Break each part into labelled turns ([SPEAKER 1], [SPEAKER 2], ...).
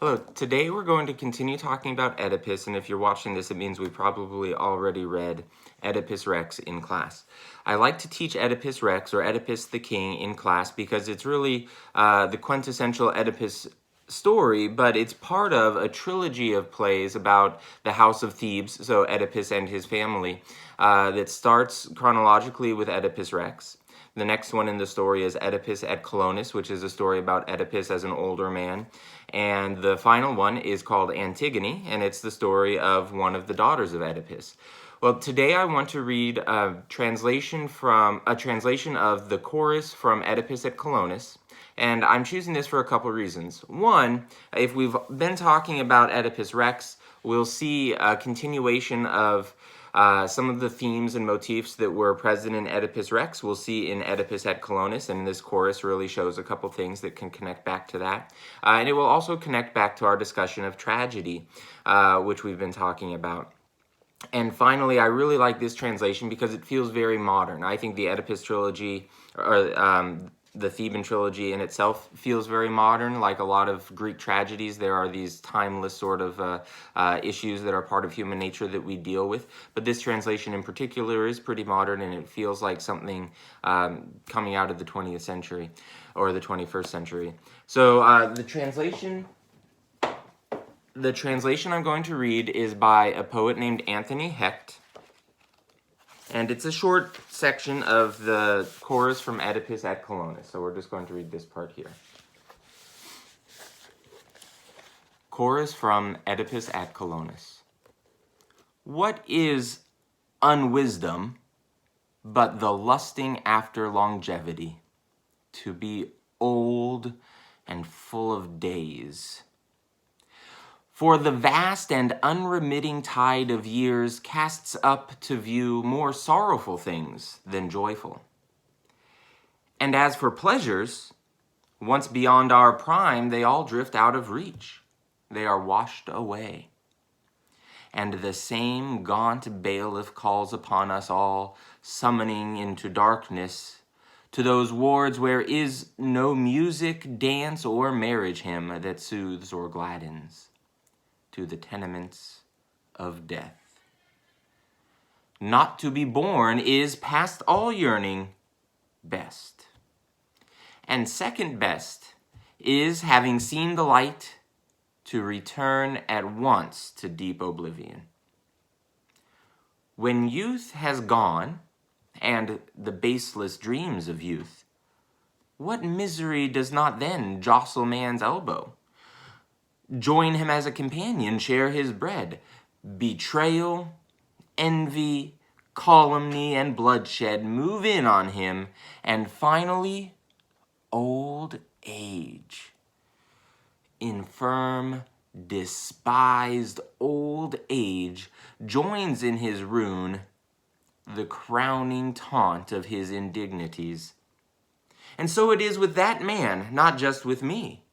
[SPEAKER 1] Hello, today we're going to continue talking about Oedipus, and if you're watching this, it means we probably already read Oedipus Rex in class. I like to teach Oedipus Rex, or Oedipus the King, in class because it's really the quintessential Oedipus story, but it's part of a trilogy of plays about the House of Thebes, so Oedipus and his family, that starts chronologically with Oedipus Rex. The next one in the story is Oedipus at Colonos, which is a story about Oedipus as an older man. And the final one is called Antigone, and it's the story of one of the daughters of Oedipus. Well, today I want to read a translation of the chorus from Oedipus at Colonos. And I'm choosing this for a couple reasons. One, if we've been talking about Oedipus Rex, we'll see a continuation of some of the themes and motifs that were present in Oedipus Rex we'll see in Oedipus at Colonos, and this chorus really shows a couple things that can connect back to that. And it will also connect back to our discussion of tragedy, which we've been talking about. And finally, I really like this translation because it feels very modern. I think the Oedipus trilogy, or the Theban trilogy in itself, feels very modern. Like a lot of Greek tragedies, there are these timeless sort of issues that are part of human nature that we deal with. But this translation in particular is pretty modern, and it feels like something coming out of the 20th century or the 21st century. So the translation I'm going to read is by a poet named Anthony Hecht. And it's a short section of the chorus from Oedipus at Colonos. So we're just going to read this part here. Chorus from Oedipus at Colonos. What is unwisdom but the lusting after longevity, to be old and full of days? For the vast and unremitting tide of years casts up to view more sorrowful things than joyful. And as for pleasures, once beyond our prime, they all drift out of reach. They are washed away. And the same gaunt bailiff calls upon us all, summoning into darkness, to those wards where is no music, dance, or marriage hymn that soothes or gladdens, to the tenements of death. Not to be born is past all yearning best. And second best is, having seen the light, to return at once to deep oblivion. When youth has gone, and the baseless dreams of youth, what misery does not then jostle man's elbow? Join him as a companion, share his bread. Betrayal, envy, calumny, and bloodshed move in on him, and finally, old age. Infirm, despised old age joins in his ruin the crowning taunt of his indignities. And so it is with that man, not just with me.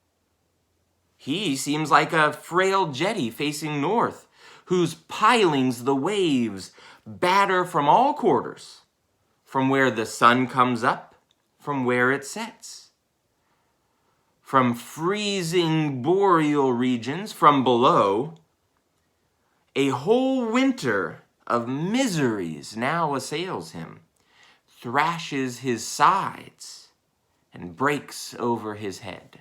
[SPEAKER 1] He seems like a frail jetty facing north, whose pilings the waves batter from all quarters, from where the sun comes up, from where it sets. From freezing boreal regions, from below, a whole winter of miseries now assails him, thrashes his sides, and breaks over his head.